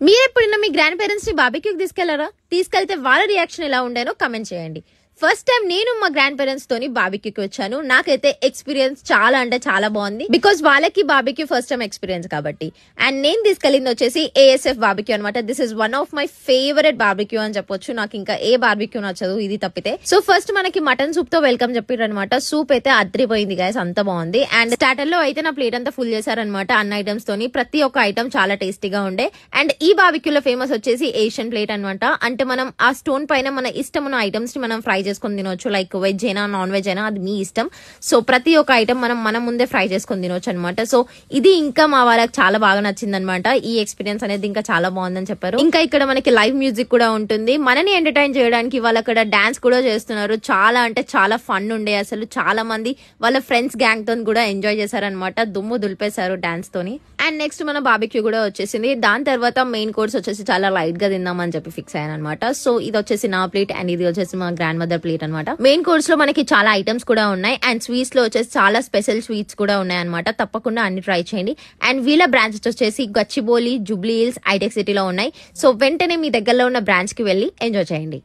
మీరెప్పుడైనా మీ grand parents ని బార్బిక్యూకి తీసుకెళ్లారా? తీసుకెళ్తే వాళ్ళ రియాక్షన్ ఎలా ఉండేనో కమెంట్ చేయండి. ఫస్ట్ టైం నేను మా గ్రాండ్ పేరెంట్స్ తోని బార్బిక్యూకి వచ్చాను. నాకైతే ఎక్స్పీరియన్స్ చాలా అంటే చాలా బాగుంది. బికాస్ వాళ్ళకి బార్బిక్యూ ఫస్ట్ టైం ఎక్స్పీరియన్స్ కాబట్టి. అండ్ నేను తీసుకెళ్ళింది వచ్చేసి ASF బార్బిక్యూ అనమాట. This is one of my favourite barbecue అని చెప్పొచ్చు. నాకు ఇంకా ఏ బార్బిక్యూ నచ్చదు ఇది తప్పితే. సో ఫస్ట్ మనకి మటన్ సూప్ తో వెల్కమ్ చెప్పారు అనమాట. సూప్ అయితే అద్రిపోయింది గైస్, అంత బాగుంది. అండ్ స్టార్టర్ లో అయితే నా ప్లేట్ అంతా ఫుల్ చేశారనమాట అన్ని ఐటమ్స్ తోని. ప్రతి ఒక్క ఐటమ్ చాలా టేస్టీగా ఉండే. అండ్ ఈ బార్బిక్యూలో ఫేమస్ వచ్చేసి ఏషియన్ ప్లేట్ అనమాట. అంటే మనం ఆ స్టోన్ పైన మన ఇష్టం ఉన్న ఐటమ్స్ ని మనం ఫ్రై చేసుకొని తినొచ్చు. లైక్ వెజ్ అయినా నాన్ వెజ్ అయినా అది మీ ఇష్టం. సో ప్రతి ఒక్క ఐటమ్ మనం ముందే ఫ్రై చేసుకొని తినొచ్చు అనమాట. సో ఇది ఇంకా మా వాళ్ళకి చాలా బాగా నచ్చింది అనమాట. ఈ ఎక్స్పీరియన్స్ అనేది ఇంకా చాలా బాగుందని చెప్పారు. ఇంకా ఇక్కడ మనకి లైవ్ మ్యూజిక్ కూడా ఉంటుంది. మనని ఎంటర్టైన్ చేయడానికి వాళ్ళు అక్కడ డాన్స్ కూడా చేస్తున్నారు. చాలా అంటే చాలా ఫన్ ఉండే. అసలు చాలా మంది వాళ్ళ ఫ్రెండ్స్ గ్యాంగ్ తో కూడా ఎంజాయ్ చేశారనమాట. దుమ్ము దులిపేశారు డాన్స్ తోని. అండ్ నెక్స్ట్ మన బార్బిక్యూ కూడా వచ్చేసింది. దాని తర్వాత మెయిన్ కోర్స్ వచ్చేసి చాలా లైట్ గా తిందామని చెప్పి ఫిక్స్ అయ్యాను అనమాట. సో ఇది వచ్చేసి నా ప్లేట్ అండ్ ఇది వచ్చేసి మా గ్రాండ్ మదర్ ప్లేట్ అనమాట. మెయిన్ కోర్స్ లో మనకి చాలా ఐటమ్స్ కూడా ఉన్నాయి. అండ్ స్వీట్స్ లో వచ్చేసి చాలా స్పెషల్ స్వీట్స్ కూడా ఉన్నాయి అనమాట. తప్పకుండా అన్ని ట్రై చేయండి. అండ్ వీళ్ళ బ్రాంచెస్ వచ్చేసి గచ్చిబౌలి, జూబ్లీ హిల్స్, హైటెక్ సిటీలో ఉన్నాయి. సో వెంటనే మీ దగ్గరలో ఉన్న బ్రాంచ్ కి వెళ్ళి ఎంజాయ్ చేయండి.